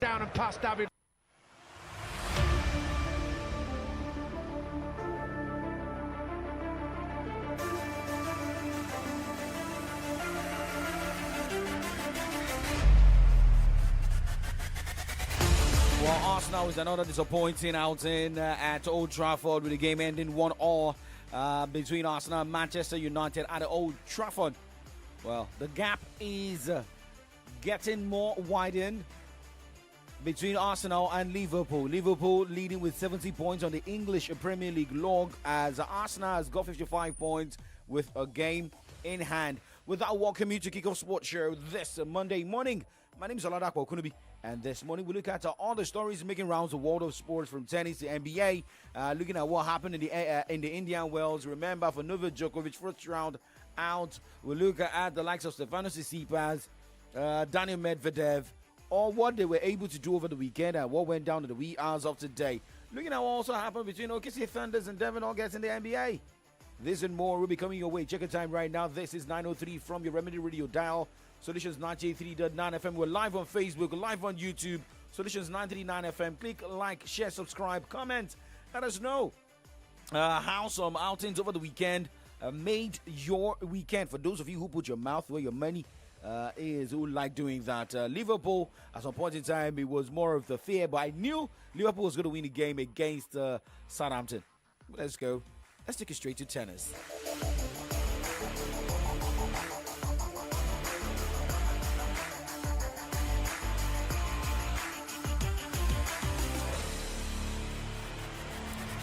Down and past David. Well, Arsenal is another disappointing outing at Old Trafford with the game ending 1-1 between Arsenal and Manchester United at Old Trafford. Well, the gap is getting more widened between Arsenal and Liverpool. Liverpool leading with 70 points on the English Premier League log as Arsenal has got 55 points with a game in hand. With that, welcome you to Kickoff Sports Show this Monday morning. My name is Oladapo Okunubi, and this morning we look at all the stories making rounds the world of sports from tennis to NBA, looking at what happened in the Indian Wells. Remember, for Novak Djokovic, first round out, we look at the likes of Stefanos Tsitsipas, Daniel Medvedev, or what they were able to do over the weekend and what went down in the wee hours of today. Looking at what also happened between OKC Thunders and Denver Nuggets in the NBA. This and more will be coming your way. Check your time right now. This is 9:03 from your Remedy Radio dial. Solutions 98.3.9 FM. We're live on Facebook, live on YouTube. Solutions 939 FM. Click like, share, subscribe, comment. Let us know how some outings over the weekend made your weekend. For those of you who put your mouth where your money is, who like doing that. Liverpool, at some point in time, it was more of the fear, but I knew Liverpool was going to win the game against Southampton. Let's go. Let's take it straight to tennis.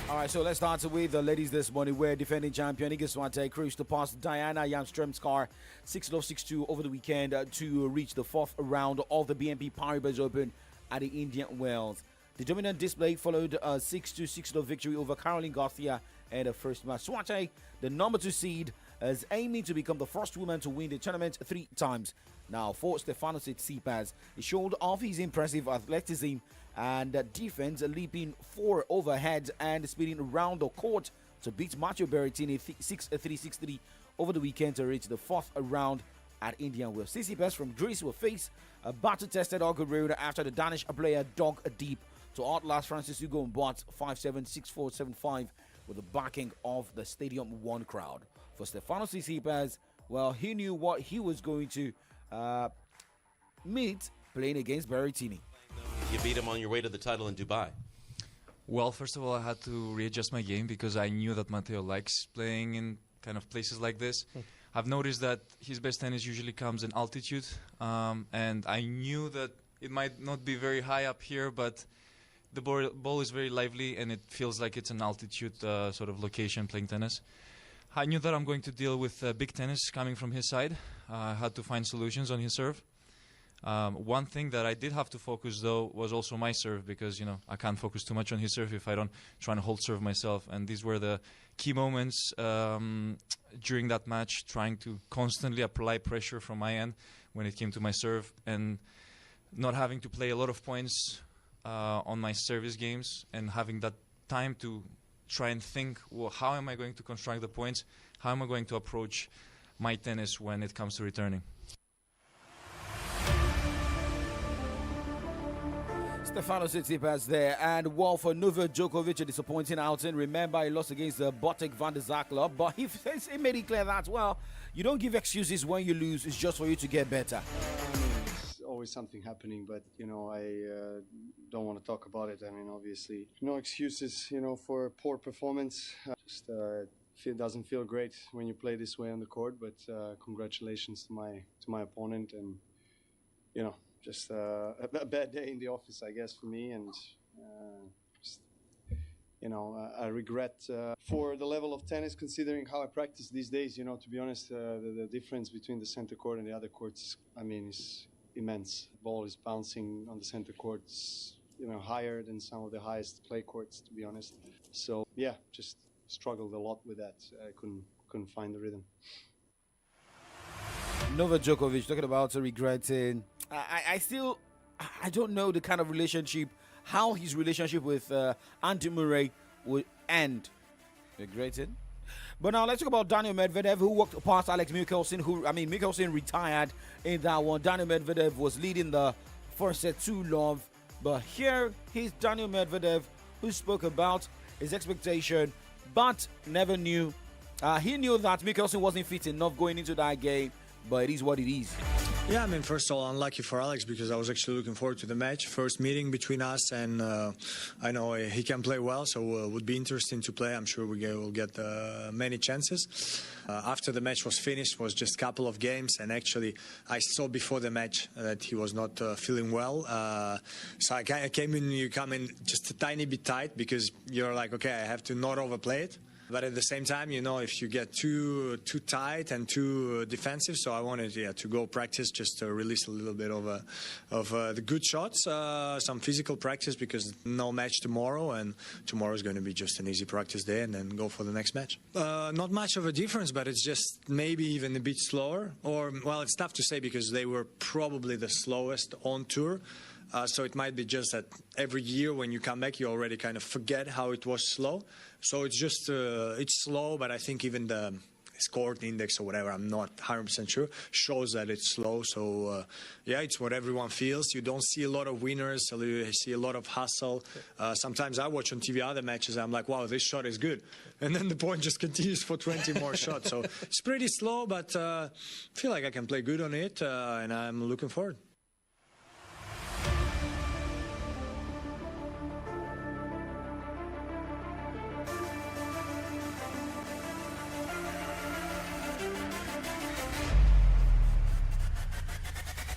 All right, so let's start with the ladies this morning, where defending champion Iga Swiatek cruised to pass Diana Janströmskar 6-0, 6-2 over the weekend to reach the fourth round of the BNP Paribas Open at the Indian Wells. The dominant display followed a 6-2, 6-0 victory over Caroline Garcia in the first match. Swiatek, the number 2 seed, is aiming to become the first woman to win the tournament 3 times. Now, for Stefanos Tsitsipas, he showed off his impressive athleticism and defense, leaping 4 overheads and speeding around the court to beat Matteo Berrettini 6-3, 6-3 over the weekend to reach the fourth round at Indian Wells. Tsitsipas from Greece will face a battle-tested Olga Road after the Danish player dug deep to outlast Francis Hugo Mbot 5-7, 6-4, 7-5 with the backing of the Stadium 1 crowd. For Stefanos Tsitsipas, well, he knew what he was going to meet playing against Berrettini. You beat him on your way to the title in Dubai. Well, first of all, I had to readjust my game because I knew that Matteo likes playing in kind of places like this. I've noticed that his best tennis usually comes in altitude, and I knew that it might not be very high up here, but the ball is very lively and it feels like it's an altitude sort of location playing tennis. I knew that I'm going to deal with big tennis coming from his side. I had to find solutions on his serve. One thing that I did have to focus, though, was also my serve because, I can't focus too much on his serve if I don't try to hold serve myself. And these were the key moments during that match, trying to constantly apply pressure from my end when it came to my serve and not having to play a lot of points on my service games and having that time to try and think, well, how am I going to construct the points? How am I going to approach my tennis when it comes to returning? Stefanos Tsitsipas there, and well, for Novak Djokovic, a disappointing outing. Remember, he lost against the Botic van der Zak, but he made it clear that, well, you don't give excuses when you lose. It's just for you to get better. It's always something happening, but, I don't want to talk about it. I mean, obviously, no excuses, for poor performance. It doesn't feel great when you play this way on the court, but congratulations to my opponent, and, just a bad day in the office, I guess, for me, and I regret for the level of tennis, considering how I practice these days. To be honest, the difference between the center court and the other courts, is immense. The ball is bouncing on the center courts, higher than some of the highest clay courts, to be honest. So yeah, just struggled a lot with that. I couldn't find the rhythm. Novak Djokovic talking about regretting. I don't know the kind of relationship, how his relationship with Andy Murray would end. Regretted. But now let's talk about Daniel Medvedev, who walked past Alex Michelsen, Michelsen retired in that one. Daniel Medvedev was leading the first set 2-love But here, he's Daniil Medvedev, who spoke about his expectation, but never knew. He knew that Mikkelsen wasn't fit enough going into that game, but it is what it is. Yeah, I mean, first of all, unlucky for Alex because I was actually looking forward to the match. First meeting between us, and I know he can play well, so it would be interesting to play. I'm sure will get many chances. After the match was finished, was just a couple of games, and actually I saw before the match that he was not feeling well. So I came in, you come in just a tiny bit tight because you're like, okay, I have to not overplay it. But at the same time, you know, if you get too tight and too defensive, so I wanted to go practice just to release a little bit of the good shots, some physical practice because no match tomorrow, and tomorrow is going to be just an easy practice day and then go for the next match. Not much of a difference, but it's just maybe even a bit slower. Or, well, it's tough to say because they were probably the slowest on tour. So it might be just that every year when you come back, you already kind of forget how it was slow. So it's just, it's slow, but I think even the scored index or whatever, I'm not 100% sure, shows that it's slow. So, yeah, it's what everyone feels. You don't see a lot of winners. So you see a lot of hustle. Sometimes I watch on TV other matches. I'm like, wow, this shot is good. And then the point just continues for 20 more shots. So it's pretty slow, but I feel like I can play good on it, and I'm looking forward.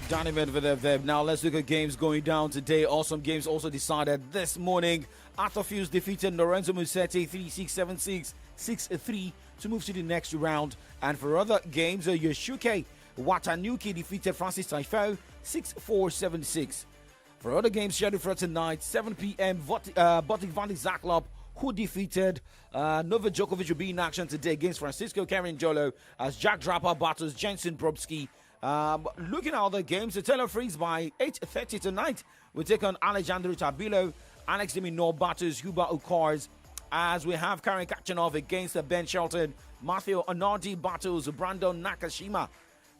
Daniil Medvedev. Now let's look at games going down today. Awesome games also decided this morning. Arthur Fils defeated Lorenzo Musetti 3-6, 7-6, 6-3 to move to the next round. And for other games, Yosuke Watanuki defeated Francis Taifao 6-4, 7-6. For other games scheduled for tonight, 7 p.m., Botic van de Zaklop, who defeated Novak Djokovic, will be in action today against Francisco Carangelo as Jack Draper battles Jenson Probski. Looking at other games, the Taylor Freeze by 8:30 tonight will take on Alejandro Tabilo. Alex de Minaur battles Hubert Ukars as we have Karen Kachanov against Ben Shelton. Matteo Anardi battles Brandon Nakashima.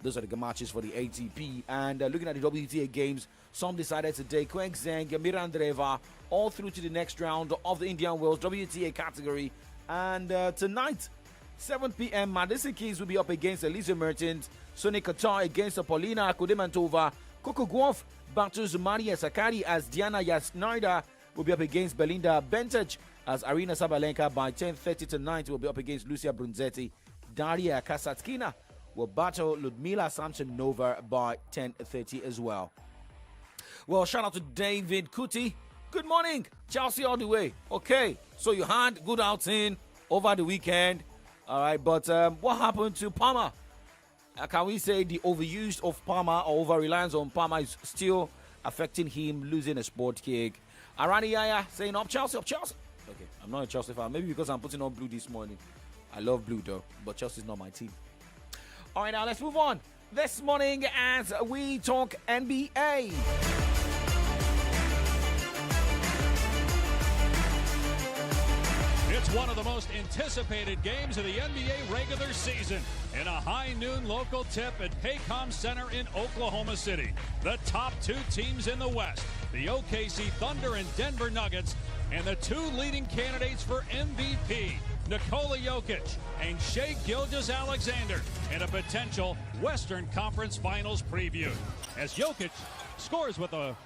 Those are the matches for the ATP. And looking at the WTA games, some decided today. Quang Zheng, Mirandreva, all through to the next round of the Indian Wells WTA category. And tonight, 7 p.m., Madison Keys will be up against Elisa Mertens. Sonia Qatar against Paulina Kudemantova. Coco Gauff battles Maria Sakkari as Diana Yasnarda will be up against Belinda Bencic as Arina Sabalenka by 10:30 tonight will be up against Lucia Brunzetti. Daria Kasatkina will battle Ludmila Samsonova by 10:30 as well. Well, shout out to David Kuti. Good morning, Chelsea all the way. Okay, so you had good outing over the weekend. All right, but what happened to Palmer? Can we say the overuse of Palmer or over-reliance on Palmer is still affecting him losing a sport kick? Arani Yaya saying up Chelsea, up Chelsea. Okay, I'm not a Chelsea fan. Maybe because I'm putting on blue this morning. I love blue though, but Chelsea's not my team. All right, now let's move on. This morning as we talk NBA. It's one of the most anticipated games of the NBA regular season in a high noon local tip at Paycom Center in Oklahoma City. The top two teams in the West, the OKC Thunder and Denver Nuggets, and the two leading candidates for MVP, Nikola Jokic and Shai Gilgeous-Alexander, in a potential Western Conference Finals preview. As Jokic scores with a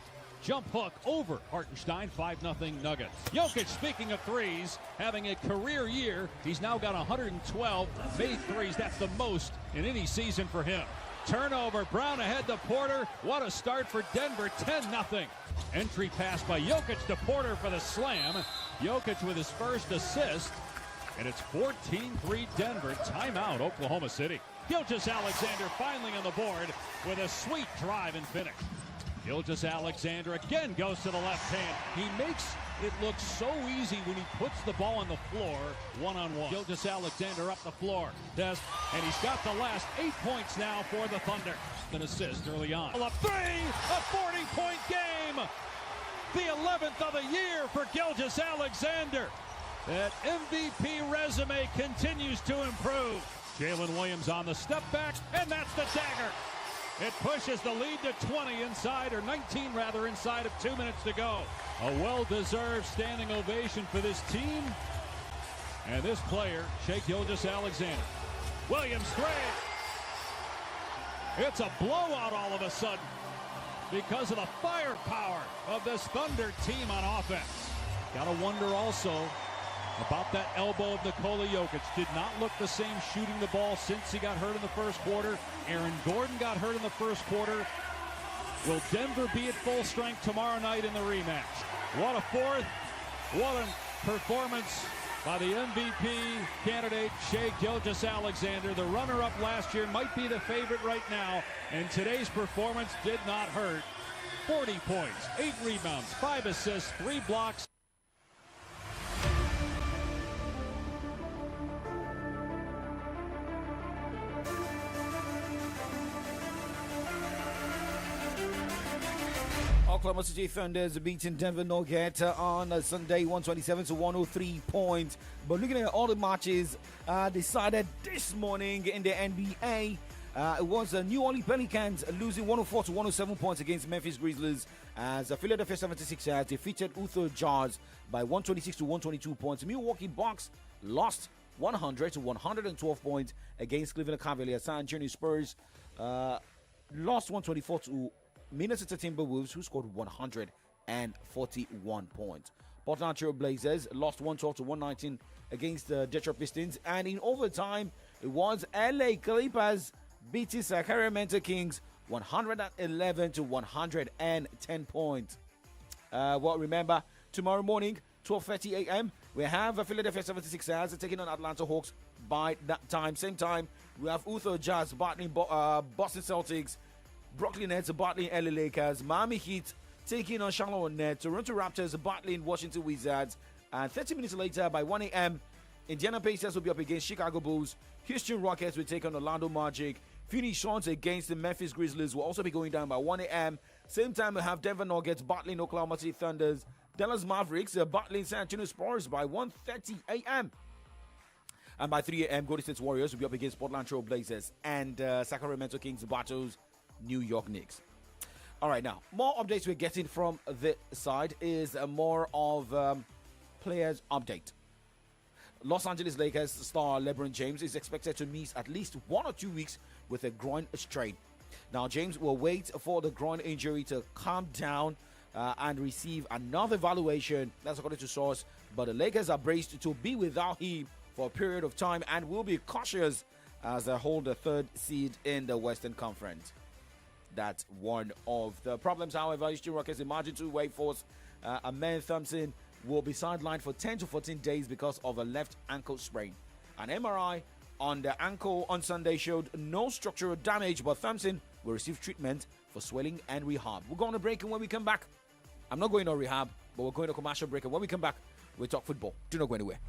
jump hook over Hartenstein, 5-0 Nuggets. Jokic, speaking of threes, having a career year. He's now got 112 made threes. That's the most in any season for him. Turnover, Brown ahead to Porter. What a start for Denver, 10-0. Entry pass by Jokic to Porter for the slam. Jokic with his first assist. And it's 14-3 Denver. Timeout, Oklahoma City. Gilgeous-Alexander finally on the board with a sweet drive and finish. Gilgeous-Alexander again goes to the left hand. He makes it look so easy when he puts the ball on the floor one-on-one. Gilgeous-Alexander up the floor. And he's got the last 8 points now for the Thunder. An assist early on. A three, a 40-point game. The 11th of the year for Gilgeous-Alexander. That MVP resume continues to improve. Jalen Williams on the step back, and that's the dagger. It pushes the lead to 20 inside, or 19 rather, inside of 2 minutes to go. A well-deserved standing ovation for this team and this player, Shai Gilgeous-Alexander. Williams Gray. It's a blowout all of a sudden because of the firepower of this Thunder team on offense. Gotta wonder also about that elbow of Nikola Jokic. Did not look the same shooting the ball since he got hurt in the first quarter. Aaron Gordon got hurt in the first quarter. Will Denver be at full strength tomorrow night in the rematch? What a fourth. What a performance by the MVP candidate, Shai Gilgeous-Alexander. The runner-up last year might be the favorite right now, and today's performance did not hurt. 40 points, 8 rebounds, 5 assists, 3 blocks. Oklahoma City Thunders beating Denver Nuggets on Sunday, 127 to 103 points. But looking at all the matches decided this morning in the NBA, it was New Orleans Pelicans losing 104 to 107 points against Memphis Grizzlies, as the Philadelphia 76ers defeated Utah Jazz by 126 to 122 points. Milwaukee Bucks lost 100 to 112 points against Cleveland Cavaliers. San Antonio Spurs lost 124 to Minnesota Timberwolves, who scored 141 points. Portland Trail Blazers lost 112 to 119 against the Detroit Pistons, and in overtime, it was LA Clippers beating Sacramento Kings 111 to 110 points. Remember, tomorrow morning, 12:30 a.m., we have Philadelphia 76ers taking on Atlanta Hawks. By that time, same time, we have Utah Jazz battling Boston Celtics, Brooklyn Nets battling LA Lakers, Miami Heat taking on Charlotte Hornets, Toronto Raptors battling Washington Wizards, and 30 minutes later by 1 a.m., Indiana Pacers will be up against Chicago Bulls, Houston Rockets will take on Orlando Magic, Phoenix Suns against the Memphis Grizzlies will also be going down by 1 a.m. Same time we have Denver Nuggets battling Oklahoma City Thunders, Dallas Mavericks battling San Antonio Spurs by 1:30 a.m. And by 3 a.m., Golden State Warriors will be up against Portland Trail Blazers, and Sacramento Kings battles New York Knicks. All right, now, more updates we're getting from the side is more of players update. Los Angeles Lakers star LeBron James is expected to miss at least 1 or 2 weeks with a groin strain. Now, James will wait for the groin injury to calm down and receive another evaluation. That's according to source. But the Lakers are braced to be without him for a period of time and will be cautious as they hold the 3rd seed in the Western Conference. That's one of the problems. However, Houston Rockets imagine to Wake Force. Amen Thompson will be sidelined for 10 to 14 days because of a left ankle sprain. An MRI on the ankle on Sunday showed no structural damage, but Thompson will receive treatment for swelling and rehab. We're going to break, and when we come back, I'm not going to rehab, but we're going to commercial break, and when we come back, we'll talk football. Do not go anywhere.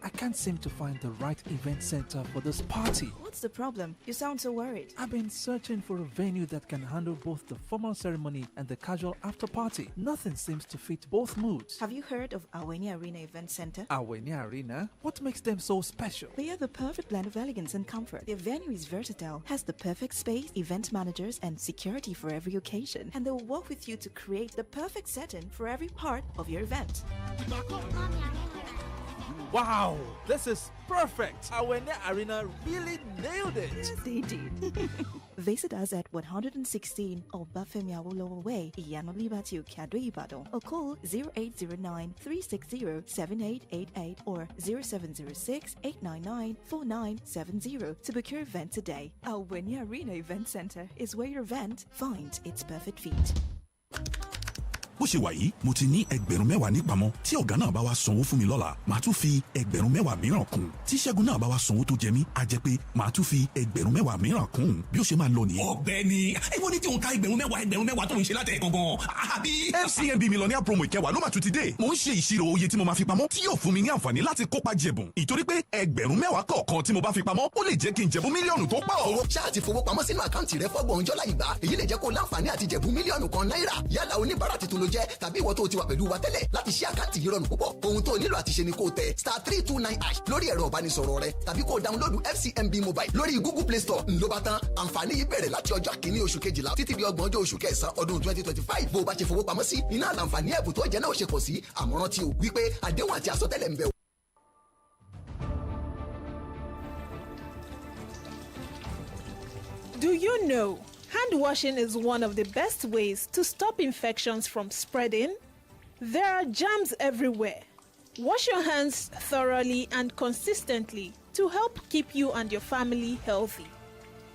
I can't seem to find the right event center for this party. What's the problem? You sound so worried. I've been searching for a venue that can handle both the formal ceremony and the casual after party. Nothing seems to fit both moods. Have you heard of Awenia Arena Event Center? Awenia Arena? What makes them so special? They are the perfect blend of elegance and comfort. Their venue is versatile, has the perfect space, event managers, and security for every occasion. And they'll work with you to create the perfect setting for every part of your event. Wow, this is perfect. Awenia Arena really nailed it. Yes, they did. Visit us at 116 Obafemi Awolowo Way, Iyano Libatu, Kado Ibadan, or call 0809-360-7888 or 0706-899-4970 to book your event today. Awenia Arena Event Center is where your event finds its perfect fit. bó ṣe wà yìí mo ti ní ẹgbẹ̀rún mẹ́wàá nípamọ́ tí ọ̀gá náà bá wa sanwó fún mi lọ́la màá tún fi ẹgbẹ̀rún mẹ́wàá mìíràn kún tí Ṣẹ́gun náà bá wa sanwó tó jẹ mí á jẹ́ pé màá tún fi ẹgbẹ̀rún mẹ́wàá mìíràn kún bí ó ṣe máa lọ nìyẹn. ọ̀gbẹ́ni ìwọ ní tí òun ka ẹgbẹ̀rún mẹ́wàá tó ń ṣe látẹ̀ gangan àbí. FCMB Millionaire promo ìkẹwàá ló máa tún ti dé mo ń ṣe ìṣirò oye tí mo máa fi pamọ́ tí yóò fún mi ní àǹfààní láti kópa jẹ̀bùn ìtorí pé ẹgbẹ̀rún mẹ́wàá kọ̀ọ̀kan tí mo bá fi pamọ́ ó lè jẹ́ kí n jẹ̀bùn mílíọ̀nù tó pọ̀. owó ṣáà ti fowó pamọ́ sínú àkáǹtì rẹ fọ́gbọ̀n ọjọ́ láì gbà èyí lè jẹ́ kó láǹfààní àti jẹ̀bùn mílíọ̀nù kan náírà yálà oníbàárà tuntun ló jẹ́ tàbí ìwọ tó ti wà pẹ̀lú wa tẹ́lẹ̀ láti ṣe àkáǹtì yìí rọrùn púpọ̀ ohun tó nílò àti ṣe ni kó tẹ *329# lórí ẹ̀rọ ìbánisọ̀rọ̀ rẹ tàbí kó dáńlódù FCMB mobile lórí Google Play Store ńlọ bá tán àǹfààní yìí bẹ̀rẹ̀ láti ọjọ́ kìíní oṣù kejìlá títí di ọgbọ̀njọ́ oṣù kẹsàn-án ọdún 2025 bó o bá ṣe fowó pamọ́ sí iná àlàǹfààní ẹ̀bùn tó jẹ́ náà ṣe pọ̀ sí àmọ̀ràn tí o wípé àdéhùn àti àsọtẹ́lẹ̀ ń bẹ. Do you know hand washing is one of the best ways to stop infections from spreading? There are germs everywhere. Wash your hands thoroughly and consistently to help keep you and your family healthy.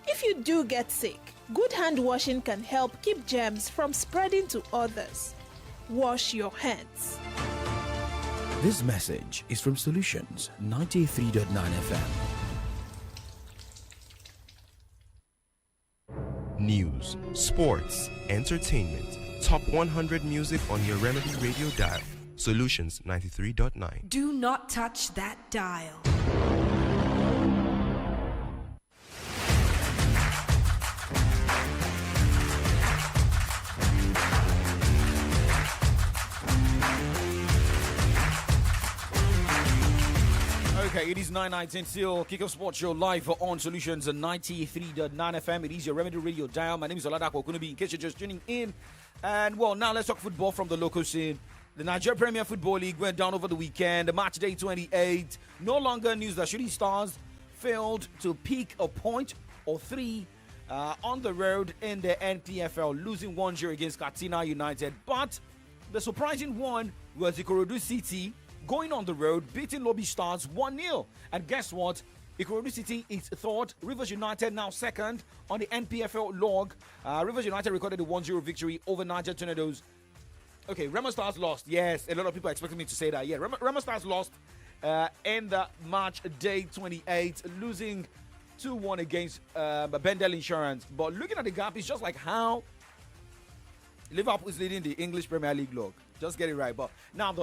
If you do get sick, good hand washing can help keep germs from spreading to others. Wash your hands. This message is from Solutions 93.9 FM. News, sports, entertainment, top 100 music on your Remedy Radio dial. Solutions 93.9. Do not touch that dial. Okay, it is 9:19 still. Kick-Off Sports Show live on Solutions 93.9 FM. It is your Remedy Radio dial. My name is Oladapo Okunubi, in case you're just tuning in. And, well, now let's talk football from the local scene. The Nigeria Premier Football League went down over the weekend. Match day 28. No longer news that Shooting Stars failed to pick a point or three on the road in the NPFL, losing 1-0 against Katsina United. But the surprising one was Ikorodu City going on the road, beating Lobby Stars 1-0. And guess what? Ikorodu City is third. Rivers United now second on the NPFL log. Rivers United recorded a 1-0 victory over Niger Tornadoes. Okay, Remo Stars lost. Yes, a lot of people are expecting me to say that. Yeah, Remo Stars lost in the match day 28, losing 2-1 against Bendel Insurance. But looking at the gap, it's just like how Liverpool is leading the English Premier League log. Just get it right. But now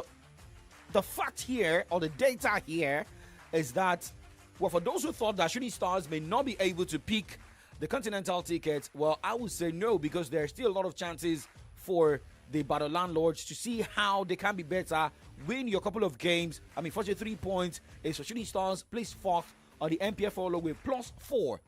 the fact here, or the data here, is that, well, for those who thought that Shooting Stars may not be able to pick the Continental ticket, well, I would say no, because there are still a lot of chances for the Battle Landlords to see how they can be better, win your couple of games. I mean, 43 points is for Shooting Stars, placed fourth on the NPFL log with +4.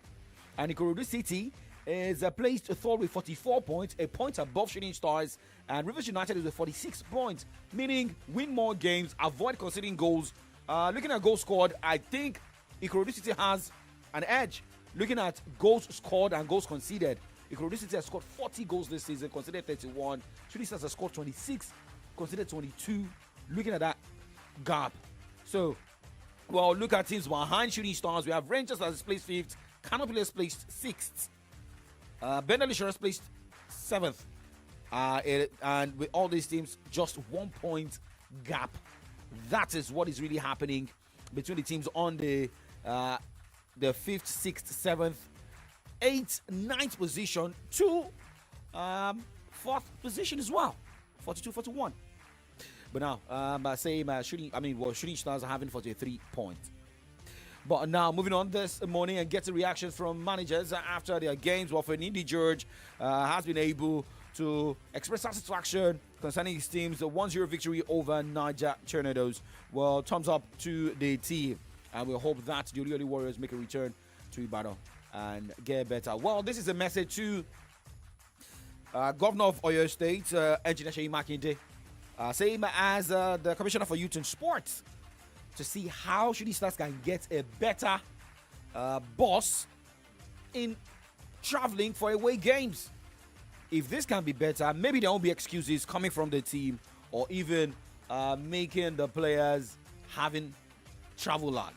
And Ikorodu City is placed third with 44 points, a point above Shooting Stars, and Rivers United is with 46 points, meaning win more games, avoid conceding goals. Looking at goals scored, I think Ikorodu City has an edge. Looking at goals scored and goals conceded, Ikorodu City has scored 40 goals this season, conceded 31. Shooting Stars has scored 26, conceded 22. Looking at that gap. So, well, look at teams behind Shooting Stars. We have Rangers that is placed 5th, Canopy has placed 6th. Bendel Insurance placed 7th. And with all these teams, just 1 point gap. That is what is really happening between the teams on the 5th, 6th, 7th, 8th, 9th position to 4th position as well. 42-41. But now, Shooting Stars are having 43 points. But now, moving on this morning and getting reactions from managers after their games. Well, Fernindi George has been able to express satisfaction concerning his team's 1-0 victory over Niger Tornadoes. Well, thumbs up to the team. And we hope that the Olioli Warriors make a return to Ibadan and get better. Well, this is a message to Governor of Oyo State, Engineer Seyi Makinde, same as the Commissioner for Youth and Sports, to see how Shooting Stars can get a better boss in traveling for away games. If this can be better, maybe there won't be excuses coming from the team or even making the players having travel lag.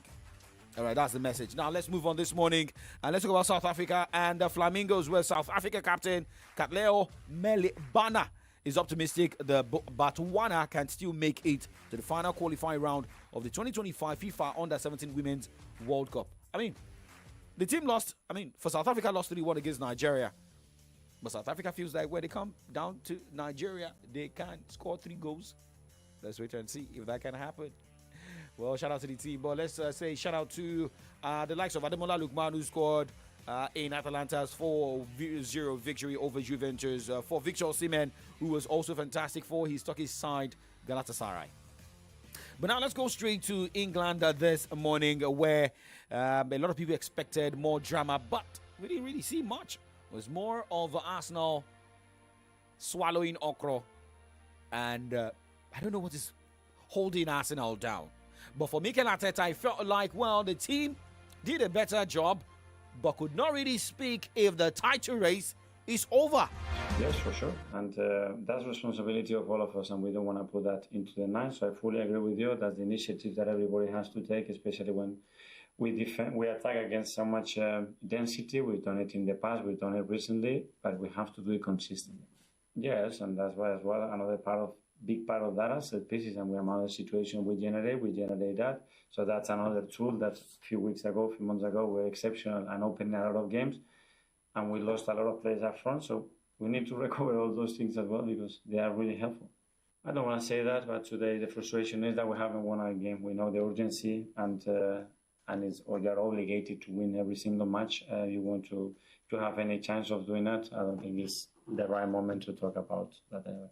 All right, that's the message. Now, let's move on this morning and let's talk about South Africa and the Flamingos, where South Africa captain Katlego Malebana is optimistic the Botswana can still make it to the final qualifying round of the 2025 FIFA Under-17 Women's World Cup. I mean, the team lost, for South Africa, lost 3-1 against Nigeria. But South Africa feels like when they come down to Nigeria, they can score 3 goals. Let's wait and see if that can happen. Well, shout out to the team. But let's say shout out to the likes of Ademola Lookman, who scored in Atalanta's 4-0 victory over Juventus. For Victor Osimhen, who was also fantastic for his Turkish side, Galatasaray. But now let's go straight to England this morning, where a lot of people expected more drama, but we didn't really see much. It was more of Arsenal swallowing okra, and I don't know what is holding Arsenal down. But for Mikel Arteta, I felt like, well, the team did a better job, but could not really speak if the title race is over. Yes, for sure. And that's responsibility of all of us, and we don't want to put that into the night. So I fully agree with you. That's the initiative that everybody has to take, especially when we attack against so much density. We've done it in the past, we've done it recently, but we have to do it consistently. Yes, and that's why as well another big part of that are set pieces, and we are another situation we generate that. So that's another tool that a few months ago, were exceptional and opening a lot of games, and we lost a lot of players up front. So we need to recover all those things as well, because they are really helpful. I don't want to say that, but today the frustration is that we haven't won our game. We know the urgency, and you're obligated to win every single match. You want to have any chance of doing that. I don't think it's the right moment to talk about that anyway.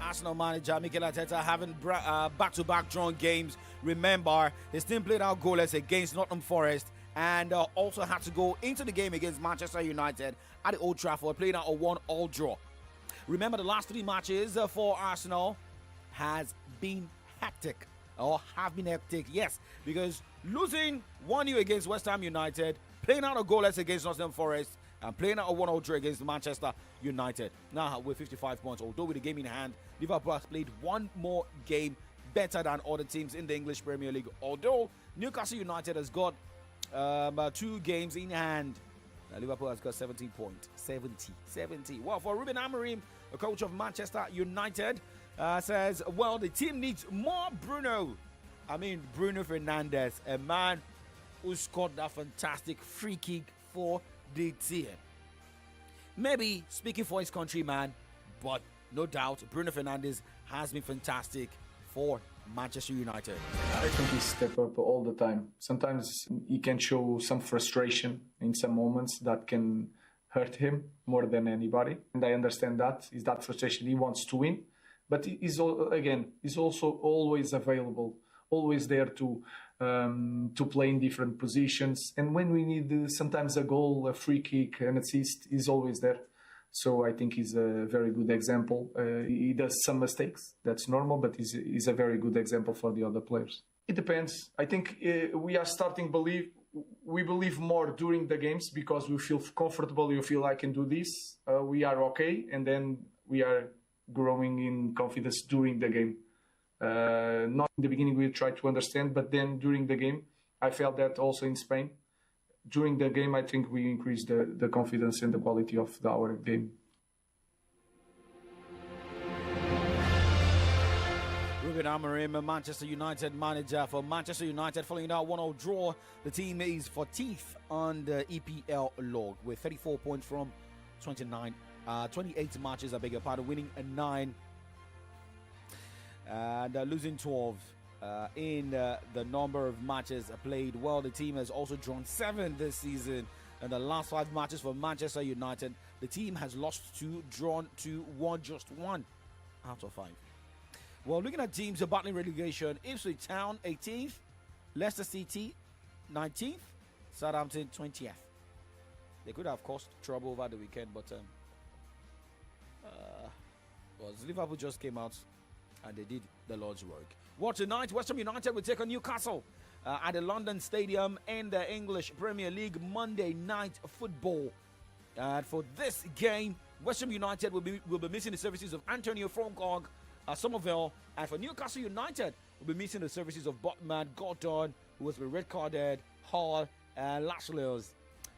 Arsenal manager Mikel Arteta having back-to-back drawn games. Remember, his team played out goalless against Nottingham Forest, and also had to go into the game against Manchester United at the Old Trafford, playing out a 1-1 draw. Remember, the last 3 matches for Arsenal has been hectic, or have been hectic, yes, because losing 1-0 against West Ham United, playing out a goalless against Nottingham Forest, and playing out a 1-0 draw against Manchester United. Now, with 55 points, although with the game in hand, Liverpool has played one more game better than other teams in the English Premier League. Although Newcastle United has got 2 games in hand, Liverpool has got 17 points. 70. Well, for Ruben Amorim, the coach of Manchester United, says, well, the team needs more Bruno Fernandes, a man who scored that fantastic free kick for the team. Maybe speaking for his countryman, but no doubt Bruno Fernandes has been fantastic for Manchester United. I think he steps up all the time. Sometimes he can show some frustration in some moments that can hurt him more than anybody. And I understand that. Is that frustration? He wants to win. But he's also always available, always there to play in different positions. And when we need sometimes a goal, a free kick, an assist, he's always there. So I think he's a very good example. He does some mistakes, that's normal, but he's a very good example for the other players. It depends. I think we are starting we believe more during the games because we feel comfortable, you feel I can do this, we are okay, and then we are growing in confidence during the game. Not in the beginning we try to understand, but then during the game, I felt that also in Spain. During the game, I think we increased the confidence and the quality of our game. Ruben Amorim, Manchester United manager for Manchester United, following that 1-0 draw. The team is 14th on the EPL log with 34 points from 28 matches, winning 9 and losing 12. In the number of matches played. Well, the team has also drawn 7 this season. In the last 5 matches for Manchester United, the team has lost 2, drawn 2, won just 1 out of 5. Well, looking at teams battling relegation, Ipswich Town 18th, Leicester City 19th, Southampton 20th. They could have caused trouble over the weekend, but Liverpool just came out and they did the Lord's work. Well, tonight, West Ham United will take on Newcastle at the London Stadium in the English Premier League Monday Night Football. And for this game, West Ham United will be missing the services of Antonio Francois, Somerville, and for Newcastle United, will be missing the services of Botman, Gordon, who was red carded, Hall, and Lashley.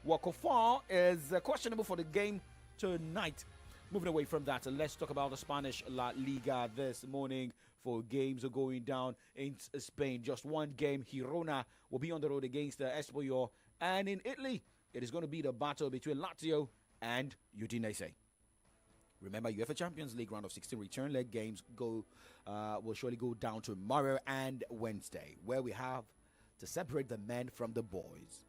Well, Kofar is questionable for the game tonight. Moving away from that, let's talk about the Spanish La Liga this morning. For games are going down in Spain. Just one game. Girona will be on the road against Espanyol. And in Italy, it is going to be the battle between Lazio and Udinese. Remember, UEFA Champions League round of 16 return leg games will surely go down tomorrow and Wednesday, where we have to separate the men from the boys.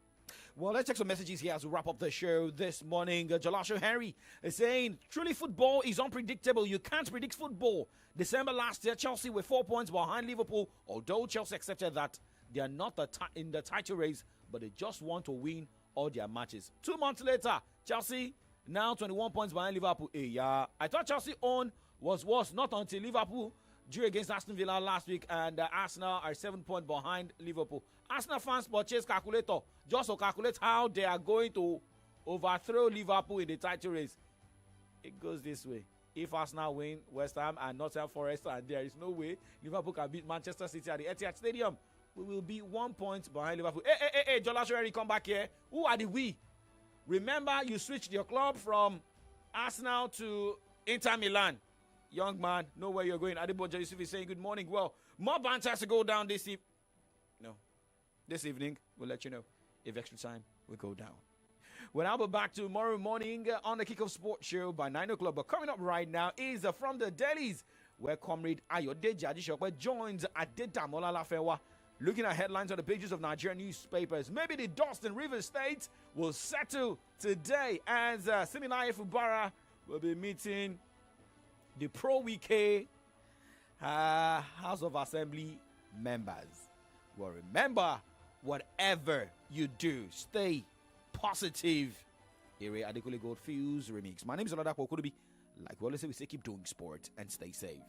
Well, let's check some messages here as we wrap up the show this morning. Jolasho Henry is saying, truly football is unpredictable. You can't predict football. December last year, Chelsea were 4 points behind Liverpool, although Chelsea accepted that they are not in the title race, but they just want to win all their matches. 2 months later, Chelsea now 21 points behind Liverpool. I thought Chelsea own was worse, not until Liverpool drew against Aston Villa last week, and Arsenal are 7 points behind Liverpool. Arsenal fans purchase calculator just to calculate how they are going to overthrow Liverpool in the title race. It goes this way. If Arsenal win, West Ham and Nottingham Forest, and there is no way Liverpool can beat Manchester City at the Etihad Stadium, we will be 1 point behind Liverpool. Hey, Jola Sherry, come back here. Who are the we? Remember, you switched your club from Arsenal to Inter Milan. Young man, know where you're going. Adeboja Yusuf is saying good morning. Well, more banter has to go down this evening. No, this evening, we'll let you know if extra time will go down. Well, I'll be back tomorrow morning on the Kickoff Sports Show by 9 o'clock. But coming up right now is from the Delis, where Comrade Ayodeji Adishokwe joins Adedamola Lafewa, looking at headlines on the pages of Nigerian newspapers. Maybe the dust in River State will settle today as Siminaye Fubara will be meeting the Pro-Wike House of Assembly members. Well, remember, whatever you do, stay positive. Ere Adekule Goldfields remix. My name is Oladapo Okudubi. Like we always say, keep doing sport and stay safe.